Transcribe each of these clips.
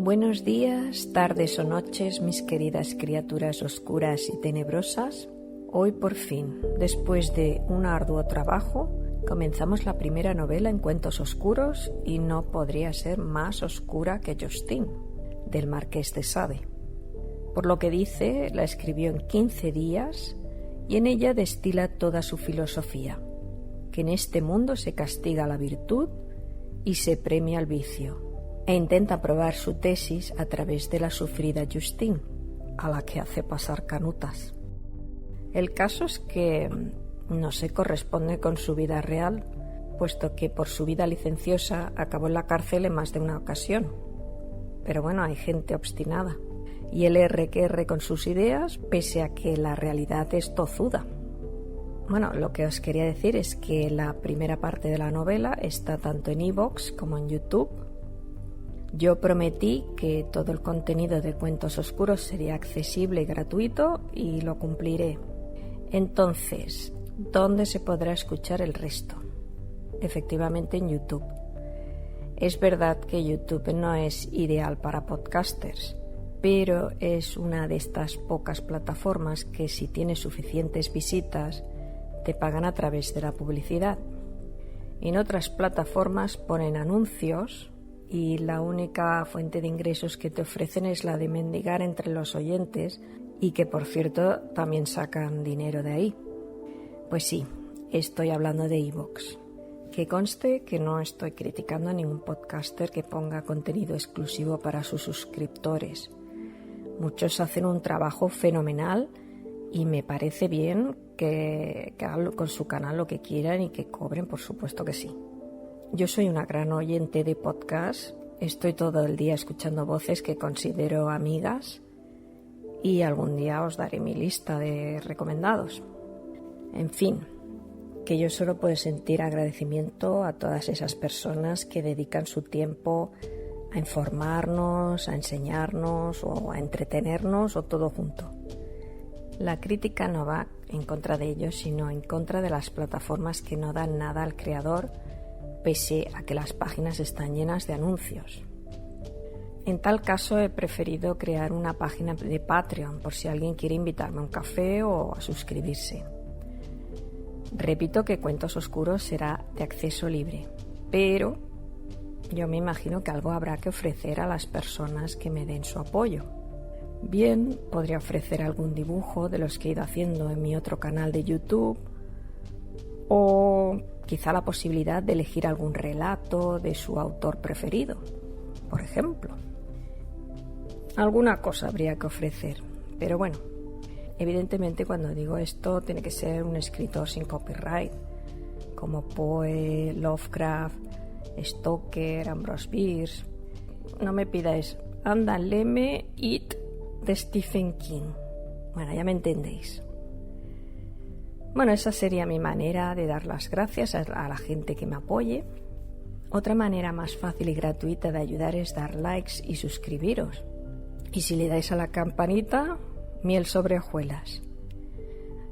Buenos días, tardes o noches, mis queridas criaturas oscuras y tenebrosas. Hoy por fin, después de un arduo trabajo, comenzamos la primera novela en Cuentos Oscuros y no podría ser más oscura que Justine, del Marqués de Sade. Por lo que dice, la escribió en 15 días y en ella destila toda su filosofía, que en este mundo se castiga la virtud y se premia el vicio, e intenta probar su tesis a través de la sufrida Justine, a la que hace pasar canutas. El caso es que no se corresponde con su vida real, puesto que por su vida licenciosa acabó en la cárcel en más de una ocasión. Pero bueno, hay gente obstinada, y él erre que erre con sus ideas, pese a que la realidad es tozuda. Bueno, lo que os quería decir es que la primera parte de la novela está tanto en iVoox como en YouTube. Yo prometí que todo el contenido de Cuentos Oscuros sería accesible y gratuito y lo cumpliré. Entonces, ¿dónde se podrá escuchar el resto? Efectivamente en YouTube. Es verdad que YouTube no es ideal para podcasters, pero es una de estas pocas plataformas que si tienes suficientes visitas te pagan a través de la publicidad. En otras plataformas ponen anuncios y la única fuente de ingresos que te ofrecen es la de mendigar entre los oyentes y que, por cierto, también sacan dinero de ahí. Pues sí, estoy hablando de iVoox. Que conste que no estoy criticando a ningún podcaster que ponga contenido exclusivo para sus suscriptores. Muchos hacen un trabajo fenomenal y me parece bien que hagan con su canal lo que quieran y que cobren, por supuesto que sí. Yo soy una gran oyente de podcast, estoy todo el día escuchando voces que considero amigas y algún día os daré mi lista de recomendados. En fin, que yo solo puedo sentir agradecimiento a todas esas personas que dedican su tiempo a informarnos, a enseñarnos o a entretenernos o todo junto. La crítica no va en contra de ellos, sino en contra de las plataformas que no dan nada al creador, pese a que las páginas están llenas de anuncios. En tal caso he preferido crear una página de Patreon por si alguien quiere invitarme a un café o a suscribirse. Repito que Cuentos Oscuros será de acceso libre, pero yo me imagino que algo habrá que ofrecer a las personas que me den su apoyo. Bien, podría ofrecer algún dibujo de los que he ido haciendo en mi otro canal de YouTube, o quizá la posibilidad de elegir algún relato de su autor preferido, por ejemplo. Alguna cosa habría que ofrecer, pero bueno, evidentemente cuando digo esto tiene que ser un escritor sin copyright, como Poe, Lovecraft, Stoker, Ambrose Bierce. No me pidáis, anda, léeme It de Stephen King. Bueno, ya me entendéis. Bueno, esa sería mi manera de dar las gracias a la gente que me apoye. Otra manera más fácil y gratuita de ayudar es dar likes y suscribiros. Y si le dais a la campanita, miel sobre hojuelas.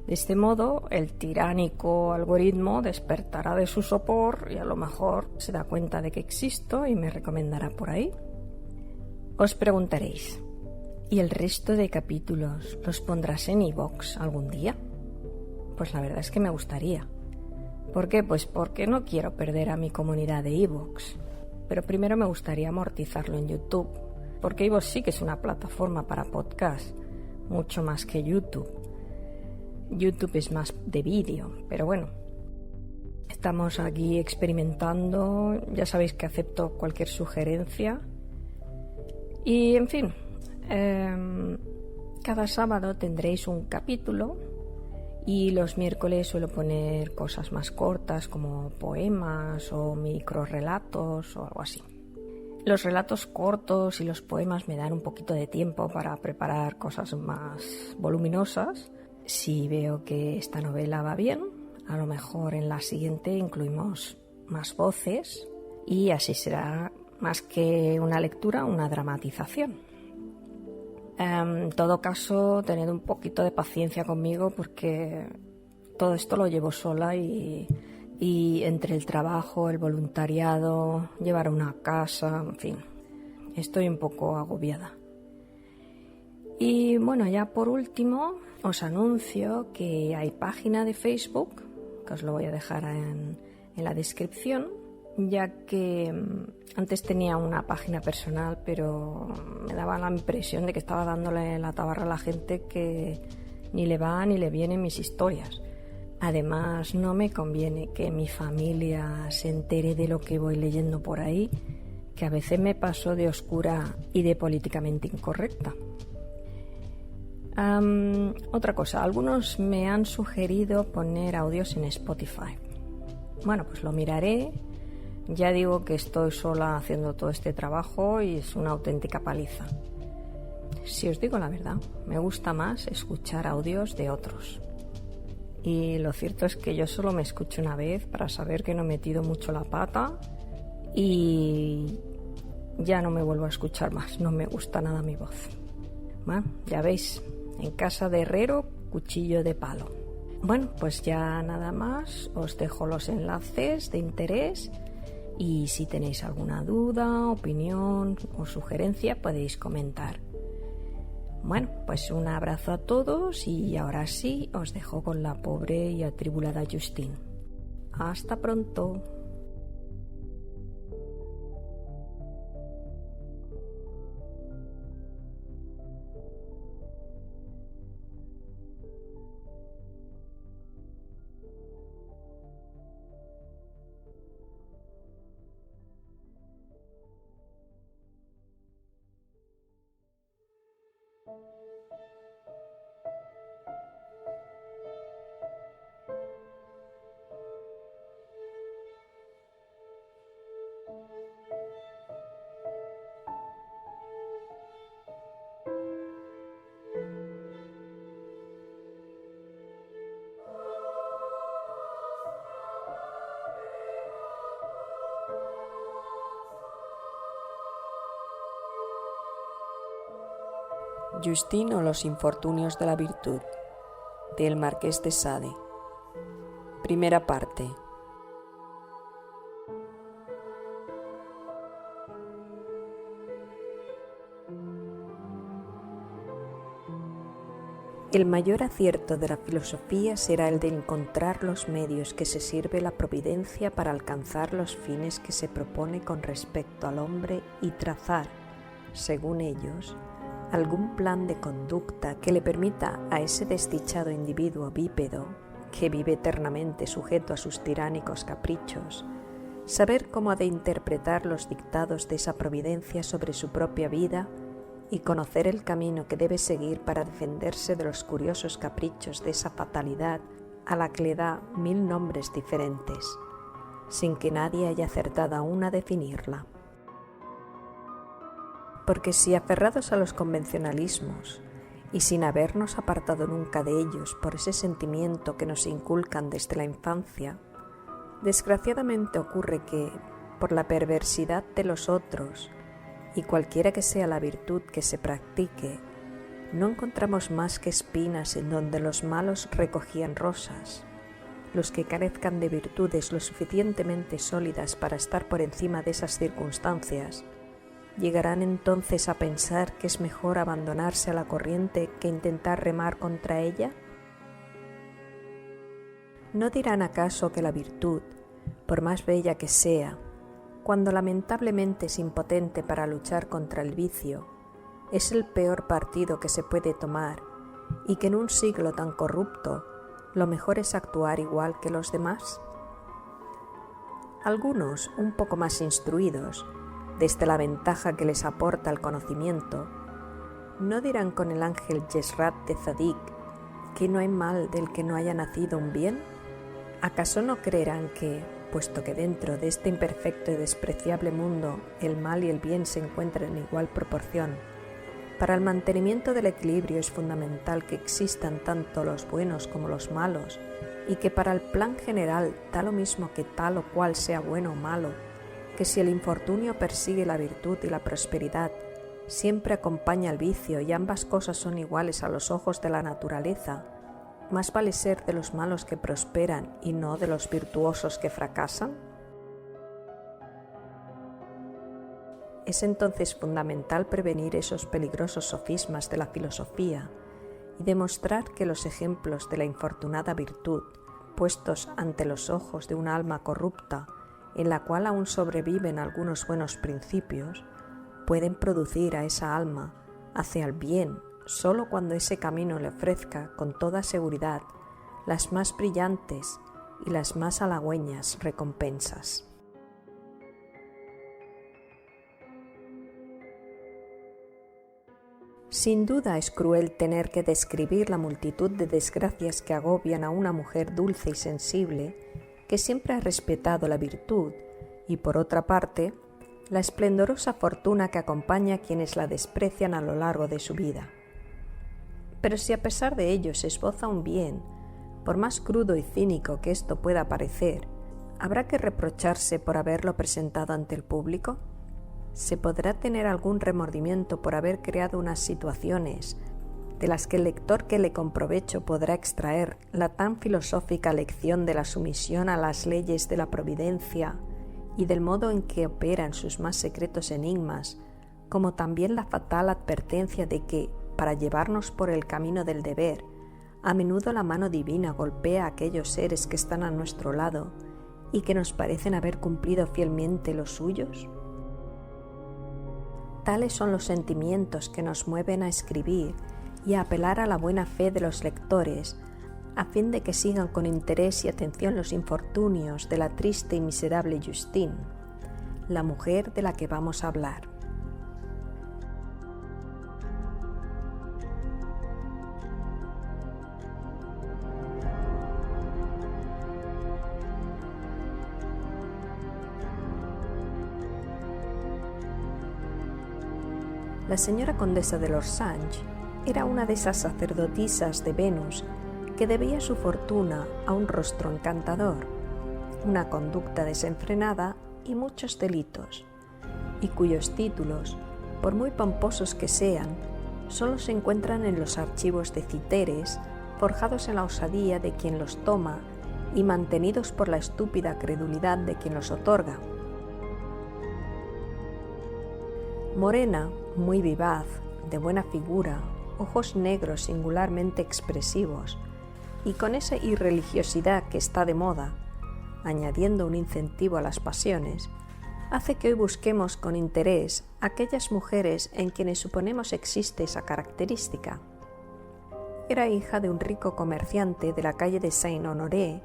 De este modo, el tiránico algoritmo despertará de su sopor y a lo mejor se da cuenta de que existo y me recomendará por ahí. Os preguntaréis, ¿y el resto de capítulos los pondrás en iVoox algún día? Pues la verdad es que me gustaría. ¿Por qué? Pues porque no quiero perder a mi comunidad de iVoox. Pero primero me gustaría amortizarlo en YouTube, porque iVoox sí que es una plataforma para podcast, mucho más que YouTube. YouTube es más de vídeo, pero bueno. Estamos aquí experimentando, ya sabéis que acepto cualquier sugerencia. Y en fin, cada sábado tendréis un capítulo. Y los miércoles suelo poner cosas más cortas como poemas o microrelatos o algo así. Los relatos cortos y los poemas me dan un poquito de tiempo para preparar cosas más voluminosas. Si veo que esta novela va bien, a lo mejor en la siguiente incluimos más voces y así será más que una lectura, una dramatización. En todo caso, tened un poquito de paciencia conmigo porque todo esto lo llevo sola y entre el trabajo, el voluntariado, llevar una casa, en fin, estoy un poco agobiada. Y bueno, ya por último os anuncio que hay página de Facebook, que os lo voy a dejar en la descripción, ya que antes tenía una página personal, pero me daba la impresión de que estaba dándole la tabarra a la gente que ni le va ni le vienen mis historias. Además, no me conviene que mi familia se entere de lo que voy leyendo por ahí, que a veces me paso de oscura y de políticamente incorrecta. Otra cosa, algunos me han sugerido poner audios en Spotify. Bueno, pues lo miraré. Ya digo que estoy sola haciendo todo este trabajo y es una auténtica paliza. Si os digo la verdad, me gusta más escuchar audios de otros. Y lo cierto es que yo solo me escucho una vez para saber que no he metido mucho la pata y ya no me vuelvo a escuchar más, no me gusta nada mi voz. Bueno, ya veis, en casa de herrero, cuchillo de palo. Bueno, pues ya nada más, os dejo los enlaces de interés y si tenéis alguna duda, opinión o sugerencia podéis comentar. Bueno, pues un abrazo a todos y ahora sí os dejo con la pobre y atribulada Justine. Hasta pronto. Justine o los infortunios de la virtud, del Marqués de Sade. Primera parte. El mayor acierto de la filosofía será el de encontrar los medios que se sirve la providencia para alcanzar los fines que se propone con respecto al hombre y trazar, según ellos, algún plan de conducta que le permita a ese desdichado individuo bípedo, que vive eternamente sujeto a sus tiránicos caprichos, saber cómo ha de interpretar los dictados de esa providencia sobre su propia vida y conocer el camino que debe seguir para defenderse de los curiosos caprichos de esa fatalidad a la que le da 1000 nombres diferentes, sin que nadie haya acertado aún a definirla. Porque si aferrados a los convencionalismos y sin habernos apartado nunca de ellos por ese sentimiento que nos inculcan desde la infancia, desgraciadamente ocurre que, por la perversidad de los otros y cualquiera que sea la virtud que se practique, no encontramos más que espinas en donde los malos recogían rosas. Los que carezcan de virtudes lo suficientemente sólidas para estar por encima de esas circunstancias, ¿llegarán entonces a pensar que es mejor abandonarse a la corriente que intentar remar contra ella? ¿No dirán acaso que la virtud, por más bella que sea, cuando lamentablemente es impotente para luchar contra el vicio, es el peor partido que se puede tomar y que en un siglo tan corrupto lo mejor es actuar igual que los demás? Algunos, un poco más instruidos, desde la ventaja que les aporta el conocimiento, ¿no dirán con el ángel Yesrat de Zadik que no hay mal del que no haya nacido un bien? ¿Acaso no creerán que, puesto que dentro de este imperfecto y despreciable mundo el mal y el bien se encuentran en igual proporción, para el mantenimiento del equilibrio es fundamental que existan tanto los buenos como los malos, y que para el plan general da lo mismo que tal o cual sea bueno o malo, que si el infortunio persigue la virtud y la prosperidad, siempre acompaña al vicio y ambas cosas son iguales a los ojos de la naturaleza, ¿más vale ser de los malos que prosperan y no de los virtuosos que fracasan? Es entonces fundamental prevenir esos peligrosos sofismas de la filosofía y demostrar que los ejemplos de la infortunada virtud, puestos ante los ojos de un alma corrupta, en la cual aún sobreviven algunos buenos principios, pueden producir a esa alma hacia el bien solo cuando ese camino le ofrezca con toda seguridad las más brillantes y las más halagüeñas recompensas. Sin duda es cruel tener que describir la multitud de desgracias que agobian a una mujer dulce y sensible que siempre ha respetado la virtud y, por otra parte, la esplendorosa fortuna que acompaña a quienes la desprecian a lo largo de su vida. Pero si a pesar de ello se esboza un bien, por más crudo y cínico que esto pueda parecer, ¿habrá que reprocharse por haberlo presentado ante el público? ¿Se podrá tener algún remordimiento por haber creado unas situaciones de las que el lector que le con provecho podrá extraer la tan filosófica lección de la sumisión a las leyes de la providencia y del modo en que operan sus más secretos enigmas, como también la fatal advertencia de que, para llevarnos por el camino del deber, a menudo la mano divina golpea a aquellos seres que están a nuestro lado y que nos parecen haber cumplido fielmente los suyos? Tales son los sentimientos que nos mueven a escribir y a apelar a la buena fe de los lectores, a fin de que sigan con interés y atención los infortunios de la triste y miserable Justine, la mujer de la que vamos a hablar. La señora condesa de Lorsange era una de esas sacerdotisas de Venus que debía su fortuna a un rostro encantador, una conducta desenfrenada y muchos delitos, y cuyos títulos, por muy pomposos que sean, solo se encuentran en los archivos de Citeres, forjados en la osadía de quien los toma y mantenidos por la estúpida credulidad de quien los otorga. Morena, muy vivaz, de buena figura, ojos negros singularmente expresivos, y con esa irreligiosidad que está de moda, añadiendo un incentivo a las pasiones, hace que hoy busquemos con interés aquellas mujeres en quienes suponemos existe esa característica. Era hija de un rico comerciante de la calle de Saint-Honoré,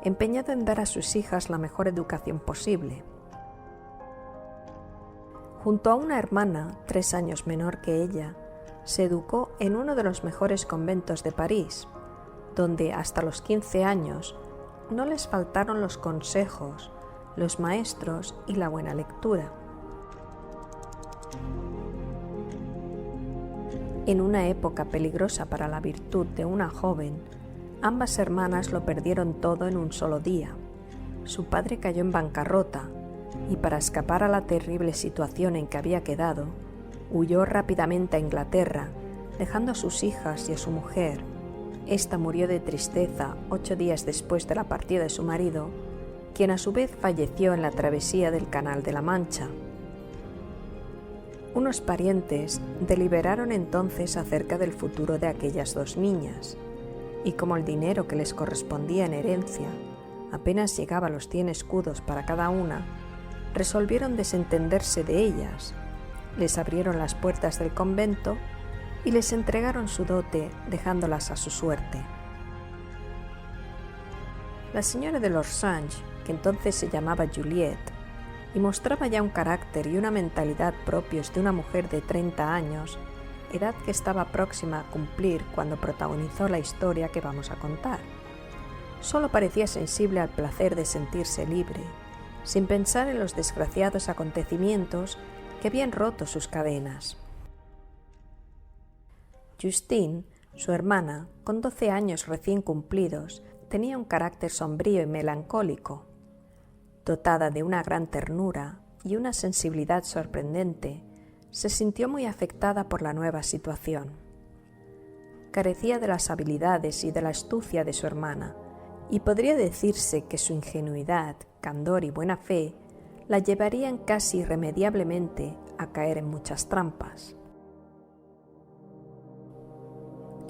empeñado en dar a sus hijas la mejor educación posible. Junto a una hermana, 3 años menor que ella, se educó en uno de los mejores conventos de París, donde hasta los 15 años no les faltaron los consejos, los maestros y la buena lectura. En una época peligrosa para la virtud de una joven, ambas hermanas lo perdieron todo en un solo día. Su padre cayó en bancarrota y para escapar a la terrible situación en que había quedado, huyó rápidamente a Inglaterra, dejando a sus hijas y a su mujer. Esta murió de tristeza 8 días después de la partida de su marido, quien a su vez falleció en la travesía del Canal de la Mancha. Unos parientes deliberaron entonces acerca del futuro de aquellas 2 niñas, y como el dinero que les correspondía en herencia apenas llegaba a los 100 escudos para cada una, resolvieron desentenderse de ellas, les abrieron las puertas del convento y les entregaron su dote, dejándolas a su suerte. La señora de Lorsange, que entonces se llamaba Juliette, y mostraba ya un carácter y una mentalidad propios de una mujer de 30 años, edad que estaba próxima a cumplir cuando protagonizó la historia que vamos a contar. Solo parecía sensible al placer de sentirse libre, sin pensar en los desgraciados acontecimientos que habían roto sus cadenas. Justine, su hermana, con 12 años recién cumplidos, tenía un carácter sombrío y melancólico. Dotada de una gran ternura y una sensibilidad sorprendente, se sintió muy afectada por la nueva situación. Carecía de las habilidades y de la astucia de su hermana, y podría decirse que su ingenuidad, candor y buena fe la llevarían casi irremediablemente a caer en muchas trampas.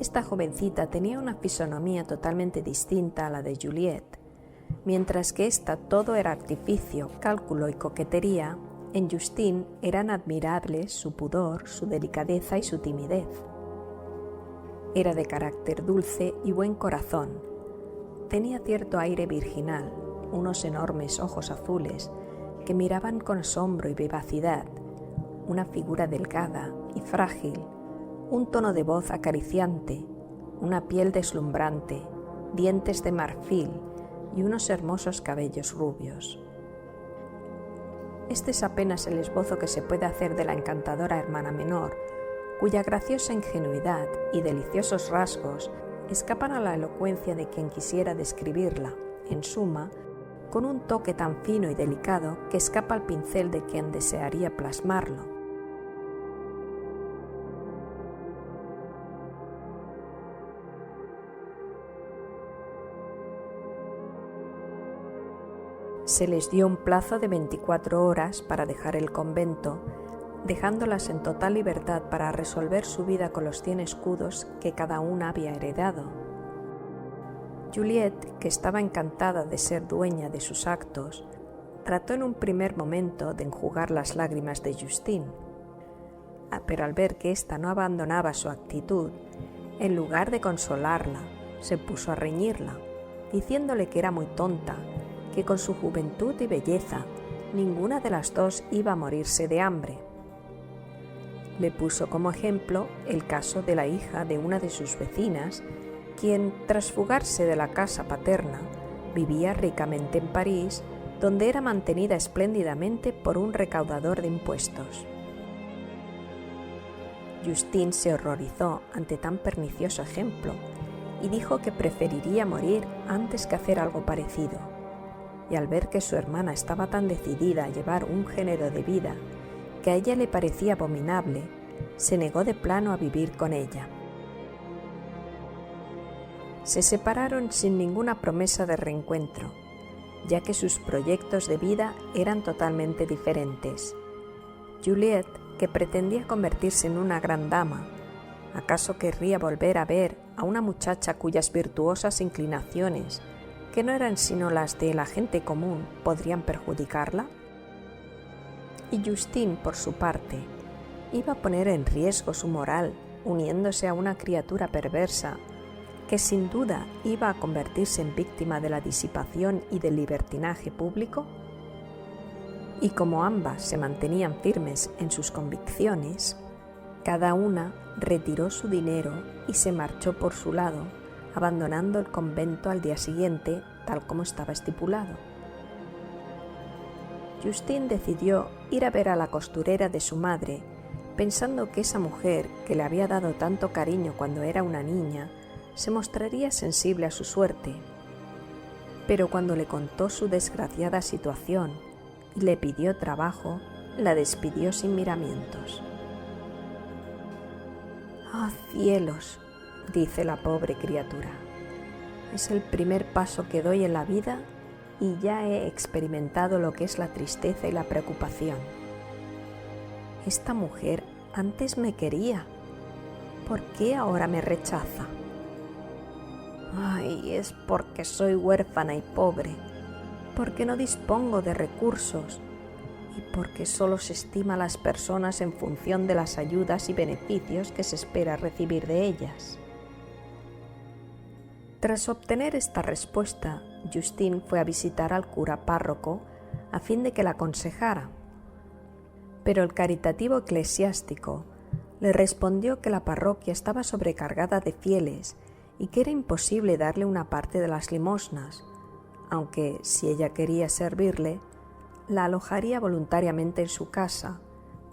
Esta jovencita tenía una fisonomía totalmente distinta a la de Juliette. Mientras que ésta todo era artificio, cálculo y coquetería, en Justine eran admirables su pudor, su delicadeza y su timidez. Era de carácter dulce y buen corazón. Tenía cierto aire virginal, unos enormes ojos azules que miraban con asombro y vivacidad, una figura delgada y frágil, un tono de voz acariciante, una piel deslumbrante, dientes de marfil y unos hermosos cabellos rubios. Este es apenas el esbozo que se puede hacer de la encantadora hermana menor, cuya graciosa ingenuidad y deliciosos rasgos escapan a la elocuencia de quien quisiera describirla, en suma, con un toque tan fino y delicado que escapa al pincel de quien desearía plasmarlo. Se les dio un plazo de 24 horas para dejar el convento, dejándolas en total libertad para resolver su vida con los 100 escudos que cada una había heredado. Juliette, que estaba encantada de ser dueña de sus actos, trató en un primer momento de enjugar las lágrimas de Justine. Pero al ver que ésta no abandonaba su actitud, en lugar de consolarla, se puso a reñirla, diciéndole que era muy tonta, que con su juventud y belleza ninguna de las dos iba a morirse de hambre. Le puso como ejemplo el caso de la hija de una de sus vecinas, quien, tras fugarse de la casa paterna, vivía ricamente en París, donde era mantenida espléndidamente por un recaudador de impuestos. Justine se horrorizó ante tan pernicioso ejemplo y dijo que preferiría morir antes que hacer algo parecido. Y al ver que su hermana estaba tan decidida a llevar un género de vida que a ella le parecía abominable, se negó de plano a vivir con ella. Se separaron sin ninguna promesa de reencuentro, ya que sus proyectos de vida eran totalmente diferentes. Juliette, que pretendía convertirse en una gran dama, ¿acaso querría volver a ver a una muchacha cuyas virtuosas inclinaciones, que no eran sino las de la gente común, podrían perjudicarla? Y Justine, por su parte, iba a poner en riesgo su moral uniéndose a una criatura perversa que sin duda iba a convertirse en víctima de la disipación y del libertinaje público. Y como ambas se mantenían firmes en sus convicciones, cada una retiró su dinero y se marchó por su lado, abandonando el convento al día siguiente, tal como estaba estipulado. Justine decidió ir a ver a la costurera de su madre, pensando que esa mujer, que le había dado tanto cariño cuando era una niña, se mostraría sensible a su suerte. Pero cuando le contó su desgraciada situación y le pidió trabajo, la despidió sin miramientos. «¡Ah, cielos!», dice la pobre criatura. «Es el primer paso que doy en la vida y ya he experimentado lo que es la tristeza y la preocupación. Esta mujer antes me quería. ¿Por qué ahora me rechaza? Ay, es porque soy huérfana y pobre, porque no dispongo de recursos y porque solo se estima a las personas en función de las ayudas y beneficios que se espera recibir de ellas». Tras obtener esta respuesta, Justine fue a visitar al cura párroco a fin de que la aconsejara. Pero el caritativo eclesiástico le respondió que la parroquia estaba sobrecargada de fieles y que era imposible darle una parte de las limosnas, aunque, si ella quería servirle, la alojaría voluntariamente en su casa,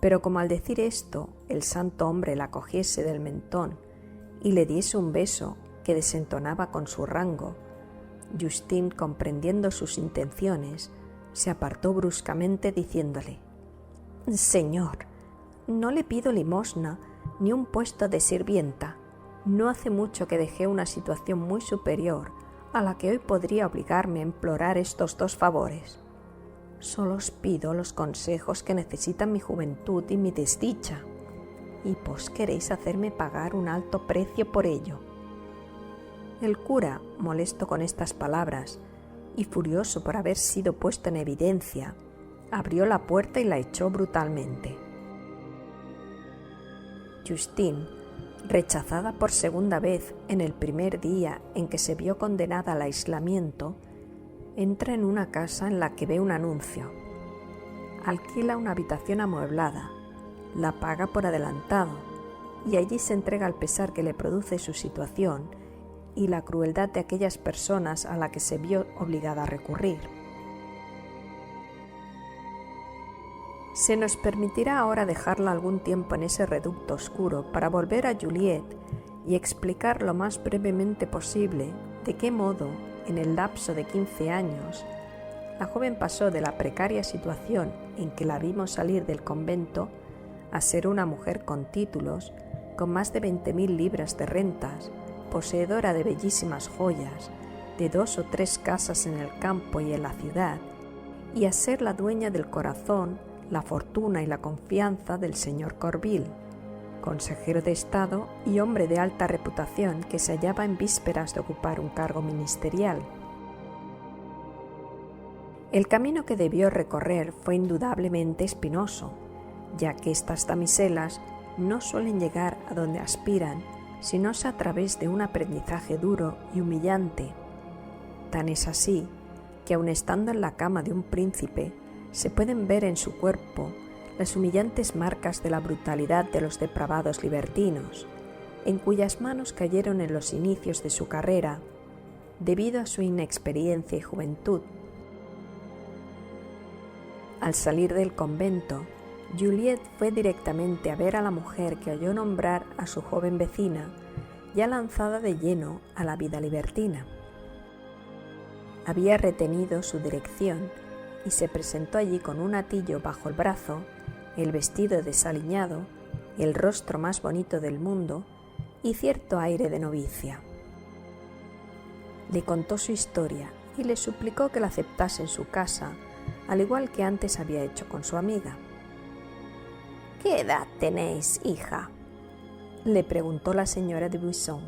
pero como al decir esto el santo hombre la cogiese del mentón y le diese un beso que desentonaba con su rango, Justine, comprendiendo sus intenciones, se apartó bruscamente diciéndole: «Señor, no le pido limosna ni un puesto de sirvienta. No hace mucho que dejé una situación muy superior a la que hoy podría obligarme a implorar estos dos favores. Solo os pido los consejos que necesitan mi juventud y mi desdicha, y vos queréis hacerme pagar un alto precio por ello». El cura, molesto con estas palabras y furioso por haber sido puesto en evidencia, abrió la puerta y la echó brutalmente. Justine, rechazada por segunda vez en el primer día en que se vio condenada al aislamiento, entra en una casa en la que ve un anuncio. Alquila una habitación amueblada, la paga por adelantado y allí se entrega al pesar que le produce su situación y la crueldad de aquellas personas a las que se vio obligada a recurrir. Se nos permitirá ahora dejarla algún tiempo en ese reducto oscuro para volver a Juliette y explicar lo más brevemente posible de qué modo, en el lapso de 15 años, la joven pasó de la precaria situación en que la vimos salir del convento a ser una mujer con títulos, con más de 20.000 libras de rentas, poseedora de bellísimas joyas, de 2 o 3 casas en el campo y en la ciudad, y a ser la dueña del corazón, la fortuna y la confianza del señor Corville, consejero de Estado y hombre de alta reputación que se hallaba en vísperas de ocupar un cargo ministerial. El camino que debió recorrer fue indudablemente espinoso, ya que estas damiselas no suelen llegar a donde aspiran si no es a través de un aprendizaje duro y humillante. Tan es así que aun estando en la cama de un príncipe, se pueden ver en su cuerpo las humillantes marcas de la brutalidad de los depravados libertinos, en cuyas manos cayeron en los inicios de su carrera, debido a su inexperiencia y juventud. Al salir del convento, Juliette fue directamente a ver a la mujer que oyó nombrar a su joven vecina, ya lanzada de lleno a la vida libertina. Había retenido su dirección y se presentó allí con un hatillo bajo el brazo, el vestido desaliñado, el rostro más bonito del mundo y cierto aire de novicia. Le contó su historia y le suplicó que la aceptase en su casa, al igual que antes había hecho con su amiga. «¿Qué edad tenéis, hija?», le preguntó la señora de Buisson.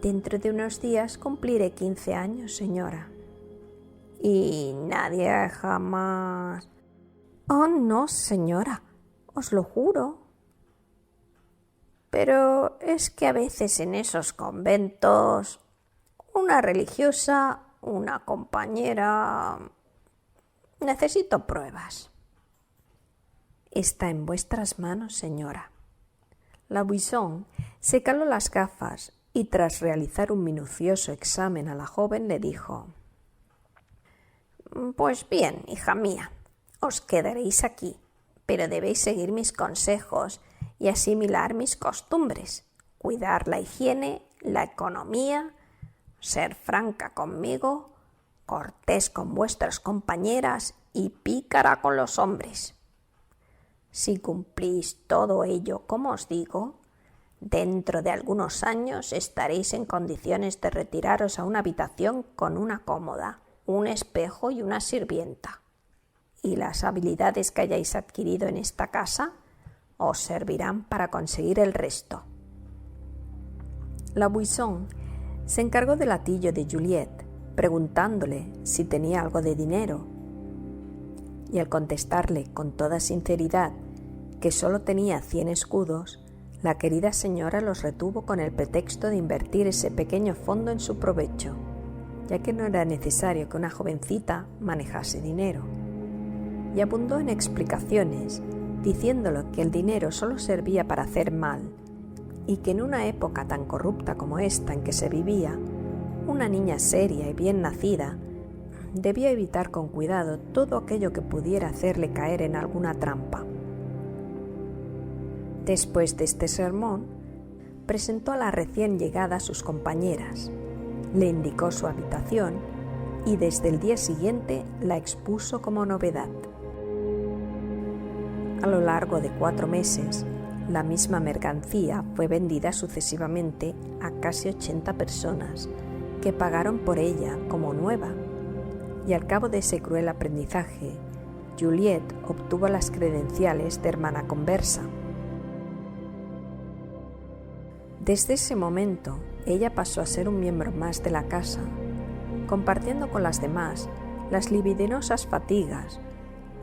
«Dentro de unos días cumpliré 15 años, señora». «¿Y nadie jamás...?» «Oh, no, señora, os lo juro». «Pero es que a veces en esos conventos, una religiosa, una compañera... Necesito pruebas». «Está en vuestras manos, señora». La Buisson se caló las gafas y tras realizar un minucioso examen a la joven le dijo: «Pues bien, hija mía, os quedaréis aquí, pero debéis seguir mis consejos y asimilar mis costumbres, cuidar la higiene, la economía, ser franca conmigo, cortés con vuestras compañeras y pícara con los hombres. Si cumplís todo ello como os digo, dentro de algunos años estaréis en condiciones de retiraros a una habitación con una cómoda, un espejo y una sirvienta. Y las habilidades que hayáis adquirido en esta casa os servirán para conseguir el resto». La Buisson se encargó del hatillo de Juliette, preguntándole si tenía algo de dinero. Y al contestarle con toda sinceridad que solo tenía 100 escudos, la querida señora los retuvo con el pretexto de invertir ese pequeño fondo en su provecho, ya que no era necesario que una jovencita manejase dinero. Y abundó en explicaciones, diciéndole que el dinero solo servía para hacer mal, y que en una época tan corrupta como esta en que se vivía, una niña seria y bien nacida debía evitar con cuidado todo aquello que pudiera hacerle caer en alguna trampa. Después de este sermón, presentó a la recién llegada a sus compañeras, le indicó su habitación y desde el día siguiente la expuso como novedad. A lo largo de 4 meses, la misma mercancía fue vendida sucesivamente a casi 80 personas, que pagaron por ella como nueva, y al cabo de ese cruel aprendizaje, Juliette obtuvo las credenciales de hermana conversa. Desde ese momento, ella pasó a ser un miembro más de la casa, compartiendo con las demás las libidinosas fatigas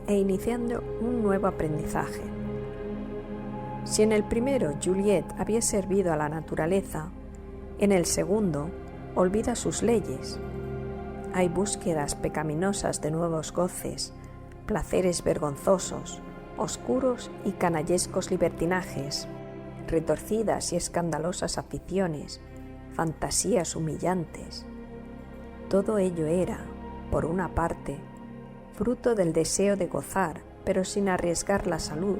e iniciando un nuevo aprendizaje. Si en el primero Juliette había servido a la naturaleza, en el segundo olvida sus leyes. Hay búsquedas pecaminosas de nuevos goces, placeres vergonzosos, oscuros y canallescos libertinajes, retorcidas y escandalosas aficiones, fantasías humillantes. Todo ello era, por una parte, fruto del deseo de gozar, pero sin arriesgar la salud,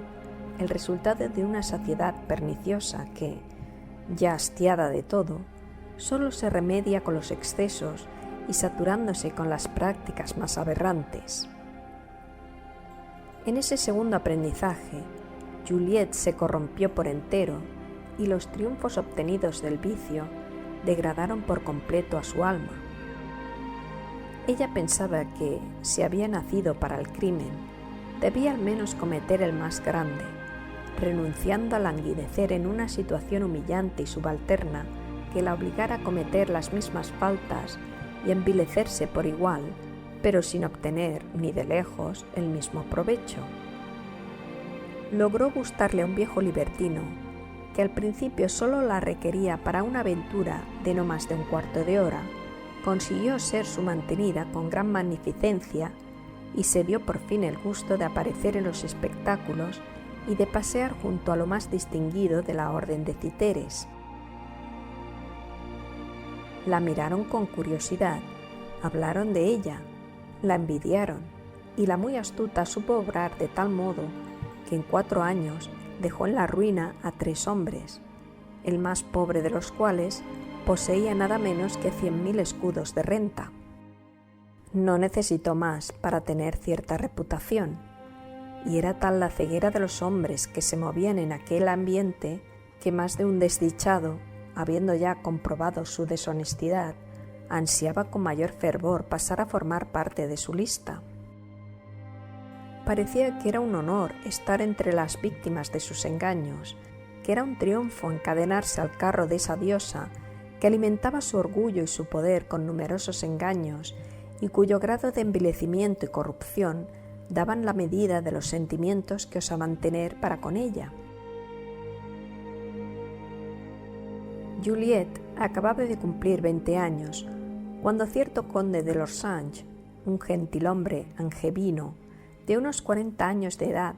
el resultado de una saciedad perniciosa que, ya hastiada de todo, solo se remedia con los excesos y saturándose con las prácticas más aberrantes. En ese segundo aprendizaje, Juliette se corrompió por entero y los triunfos obtenidos del vicio degradaron por completo a su alma. Ella pensaba que, si había nacido para el crimen, debía al menos cometer el más grande, renunciando a languidecer en una situación humillante y subalterna que la obligara a cometer las mismas faltas y envilecerse por igual, pero sin obtener ni de lejos el mismo provecho. Logró gustarle a un viejo libertino que al principio solo la requería para una aventura de no más de un cuarto de hora. Consiguió ser su mantenida con gran magnificencia y se dio por fin el gusto de aparecer en los espectáculos y de pasear junto a lo más distinguido de la orden de citeres. La miraron con curiosidad, hablaron de ella, la envidiaron, y la muy astuta supo obrar de tal modo que en 4 años dejó en la ruina a 3 hombres, el más pobre de los cuales poseía nada menos que 100.000 escudos de renta. No necesitó más para tener cierta reputación, y era tal la ceguera de los hombres que se movían en aquel ambiente que más de un desdichado, habiendo ya comprobado su deshonestidad, ansiaba con mayor fervor pasar a formar parte de su lista. Parecía que era un honor estar entre las víctimas de sus engaños, que era un triunfo encadenarse al carro de esa diosa que alimentaba su orgullo y su poder con numerosos engaños y cuyo grado de envilecimiento y corrupción daban la medida de los sentimientos que osaban tener para con ella. Juliette acababa de cumplir 20 años, cuando cierto conde de Lorsange, un gentilhombre angevino de unos 40 años de edad,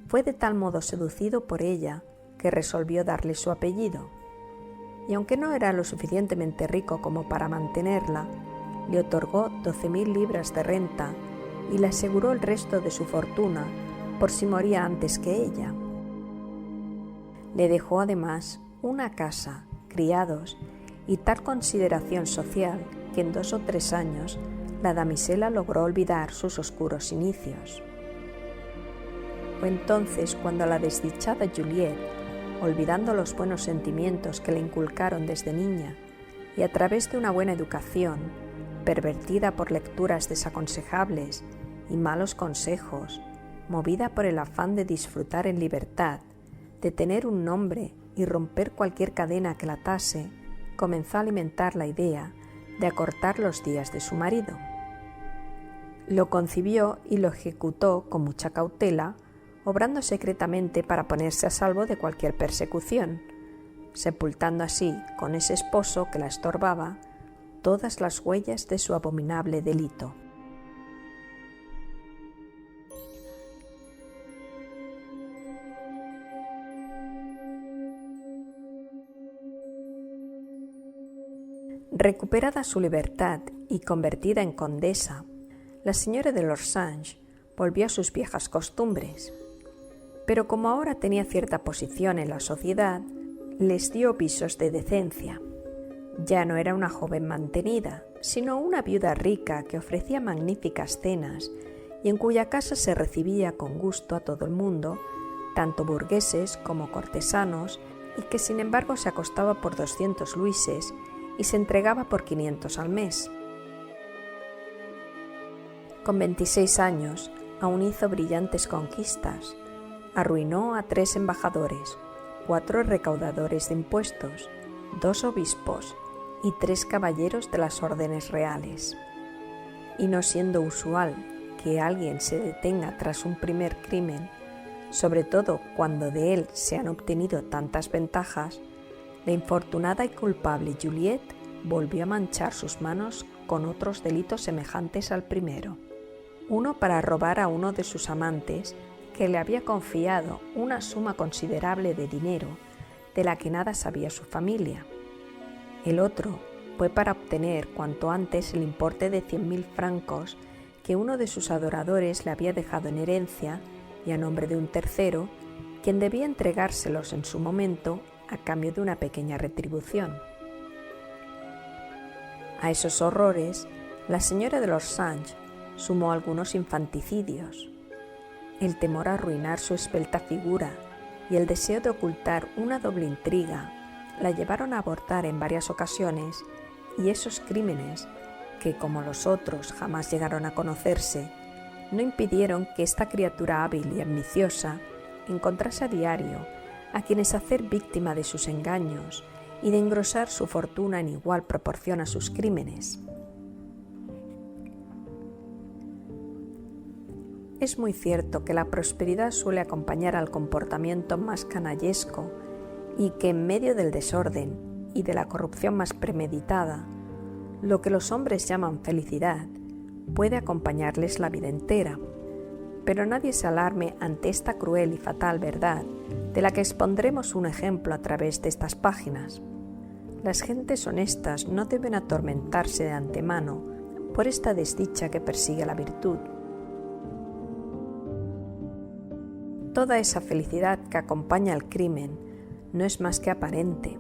fue de tal modo seducido por ella que resolvió darle su apellido. Y aunque no era lo suficientemente rico como para mantenerla, le otorgó 12.000 libras de renta y le aseguró el resto de su fortuna por si moría antes que ella. Le dejó además una casa, criados y tal consideración social que en 2 o 3 años la damisela logró olvidar sus oscuros inicios. Fue entonces cuando la desdichada Juliette, olvidando los buenos sentimientos que le inculcaron desde niña y a través de una buena educación, pervertida por lecturas desaconsejables y malos consejos, movida por el afán de disfrutar en libertad, de tener un nombre y romper cualquier cadena que la atase, comenzó a alimentar la idea de acortar los días de su marido. Lo concibió y lo ejecutó con mucha cautela, obrando secretamente para ponerse a salvo de cualquier persecución, sepultando así con ese esposo que la estorbaba todas las huellas de su abominable delito. Recuperada su libertad y convertida en condesa, la señora de Lorsange volvió a sus viejas costumbres, pero como ahora tenía cierta posición en la sociedad, les dio visos de decencia. Ya no era una joven mantenida, sino una viuda rica que ofrecía magníficas cenas y en cuya casa se recibía con gusto a todo el mundo, tanto burgueses como cortesanos, y que sin embargo se acostaba por 200 luises y se entregaba por 500 al mes. Con 26 años, aún hizo brillantes conquistas. Arruinó a 3 embajadores, 4 recaudadores de impuestos, 2 obispos y 3 caballeros de las órdenes reales. Y no siendo usual que alguien se detenga tras un primer crimen, sobre todo cuando de él se han obtenido tantas ventajas, la infortunada y culpable Juliette volvió a manchar sus manos con otros delitos semejantes al primero. Uno para robar a uno de sus amantes, que le había confiado una suma considerable de dinero de la que nada sabía su familia. El otro fue para obtener cuanto antes el importe de 100.000 francos que uno de sus adoradores le había dejado en herencia y a nombre de un tercero, quien debía entregárselos en su momento a cambio de una pequeña retribución. A esos horrores, la señora de Lorsange sumó algunos infanticidios. El temor a arruinar su esbelta figura y el deseo de ocultar una doble intriga la llevaron a abortar en varias ocasiones, y esos crímenes, que como los otros jamás llegaron a conocerse, no impidieron que esta criatura hábil y ambiciosa encontrase a diario a quienes hacer víctima de sus engaños y de engrosar su fortuna en igual proporción a sus crímenes. Es muy cierto que la prosperidad suele acompañar al comportamiento más canallesco y que en medio del desorden y de la corrupción más premeditada, lo que los hombres llaman felicidad puede acompañarles la vida entera. Pero nadie se alarme ante esta cruel y fatal verdad, de la que expondremos un ejemplo a través de estas páginas. Las gentes honestas no deben atormentarse de antemano por esta desdicha que persigue la virtud. Toda esa felicidad que acompaña al crimen no es más que aparente.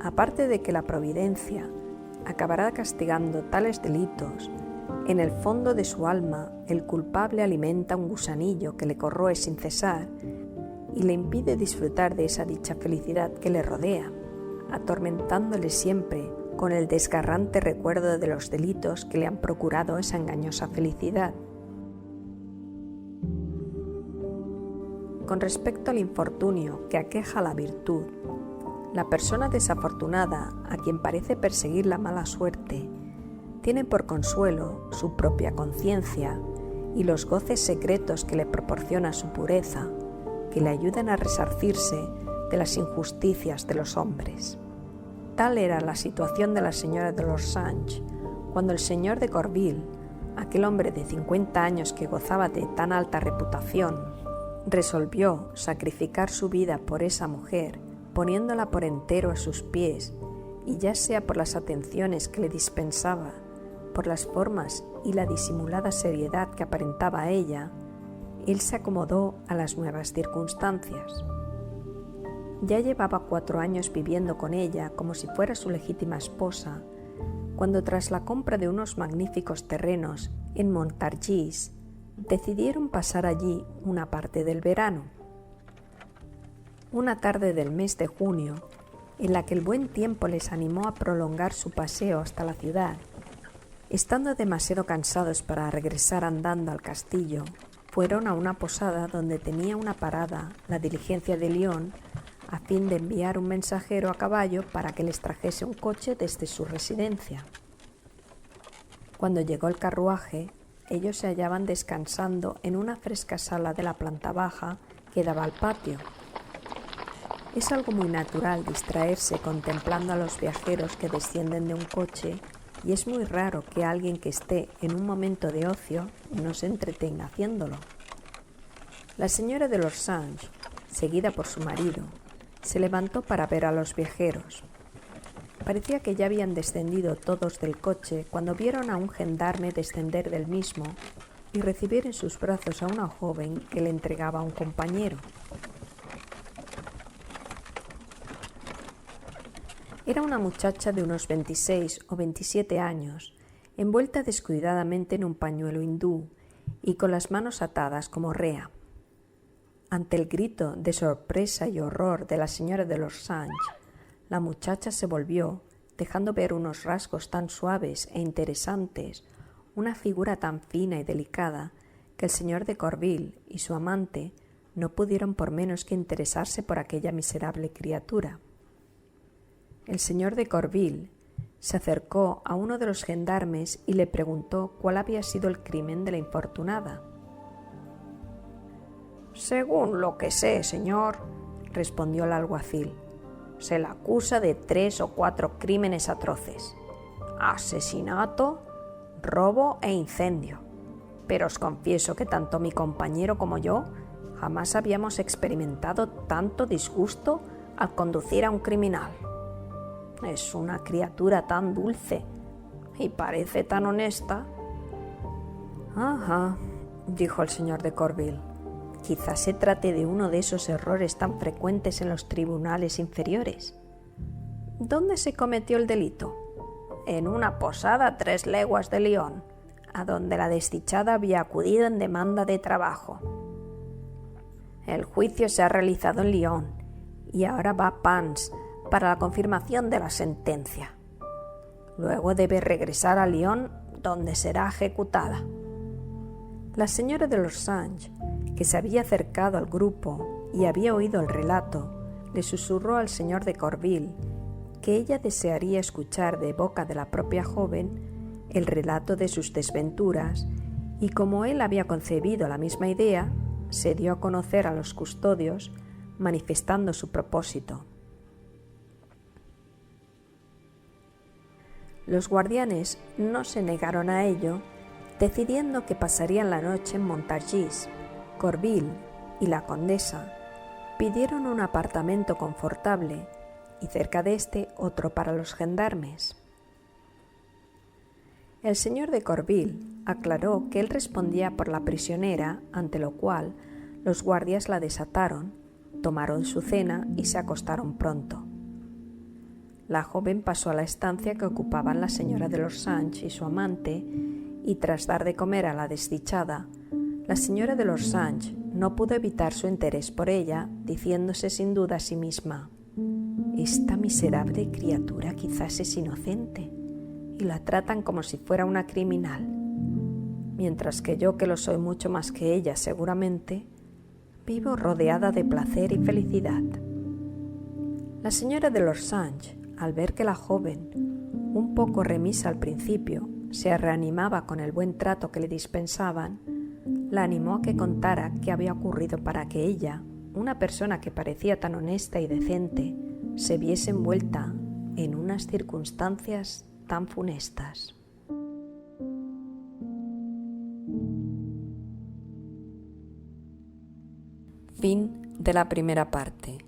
Aparte de que la providencia acabará castigando tales delitos, en el fondo de su alma el culpable alimenta un gusanillo que le corroe sin cesar y le impide disfrutar de esa dicha felicidad que le rodea, atormentándole siempre con el desgarrante recuerdo de los delitos que le han procurado esa engañosa felicidad. Con respecto al infortunio que aqueja a la virtud, la persona desafortunada a quien parece perseguir la mala suerte tiene por consuelo su propia conciencia y los goces secretos que le proporciona su pureza, que le ayudan a resarcirse de las injusticias de los hombres. Tal era la situación de la señora de Lorsange cuando el señor de Corville, aquel hombre de 50 años que gozaba de tan alta reputación, resolvió sacrificar su vida por esa mujer, poniéndola por entero a sus pies, y ya sea por las atenciones que le dispensaba, por las formas y la disimulada seriedad que aparentaba a ella, él se acomodó a las nuevas circunstancias. Ya llevaba 4 años viviendo con ella como si fuera su legítima esposa, cuando tras la compra de unos magníficos terrenos en Montargis, decidieron pasar allí una parte del verano. Una tarde del mes de junio, en la que el buen tiempo les animó a prolongar su paseo hasta la ciudad, estando demasiado cansados para regresar andando al castillo, fueron a una posada donde tenía una parada la diligencia de Lyon a fin de enviar un mensajero a caballo para que les trajese un coche desde su residencia. Cuando llegó el carruaje, ellos se hallaban descansando en una fresca sala de la planta baja que daba al patio. Es algo muy natural distraerse contemplando a los viajeros que descienden de un coche, y es muy raro que alguien que esté en un momento de ocio no se entretenga haciéndolo. La señora de Lorsange, seguida por su marido, se levantó para ver a los viajeros. Parecía que ya habían descendido todos del coche cuando vieron a un gendarme descender del mismo y recibir en sus brazos a una joven que le entregaba a un compañero. Era una muchacha de unos 26 o 27 años, envuelta descuidadamente en un pañuelo hindú y con las manos atadas como rea. Ante el grito de sorpresa y horror de la señora de Lorsange, la muchacha se volvió, dejando ver unos rasgos tan suaves e interesantes, una figura tan fina y delicada que el señor de Corville y su amante no pudieron por menos que interesarse por aquella miserable criatura. El señor de Corville se acercó a uno de los gendarmes y le preguntó cuál había sido el crimen de la infortunada. «Según lo que sé, señor», respondió el alguacil, «se la acusa de 3 o 4 crímenes atroces: asesinato, robo e incendio. Pero os confieso que tanto mi compañero como yo jamás habíamos experimentado tanto disgusto al conducir a un criminal. Es una criatura tan dulce y parece tan honesta». «Ajá», dijo el señor de Corville, «quizás se trate de uno de esos errores tan frecuentes en los tribunales inferiores. ¿Dónde se cometió el delito?» «En una posada a 3 leguas de Lyon, a donde la desdichada había acudido en demanda de trabajo. El juicio se ha realizado en Lyon y ahora va a Pans para la confirmación de la sentencia. Luego debe regresar a Lyon, donde será ejecutada». La señora de Lorsange, que se había acercado al grupo y había oído el relato, le susurró al señor de Corville que ella desearía escuchar de boca de la propia joven el relato de sus desventuras, y como él había concebido la misma idea, se dio a conocer a los custodios, manifestando su propósito. Los guardianes no se negaron a ello, decidiendo que pasarían la noche en Montargis. Corville y la condesa pidieron un apartamento confortable y cerca de este otro para los gendarmes. El señor de Corville aclaró que él respondía por la prisionera, ante lo cual los guardias la desataron, tomaron su cena y se acostaron pronto. La joven pasó a la estancia que ocupaban la señora de Lorsange y su amante, y tras dar de comer a la desdichada, la señora de Lorsange no pudo evitar su interés por ella, diciéndose sin duda a sí misma: «Esta miserable criatura quizás es inocente, y la tratan como si fuera una criminal, mientras que yo, que lo soy mucho más que ella seguramente, vivo rodeada de placer y felicidad». La señora de Lorsange, al ver que la joven, un poco remisa al principio, se reanimaba con el buen trato que le dispensaban, la animó a que contara qué había ocurrido para que ella, una persona que parecía tan honesta y decente, se viese envuelta en unas circunstancias tan funestas. Fin de la primera parte.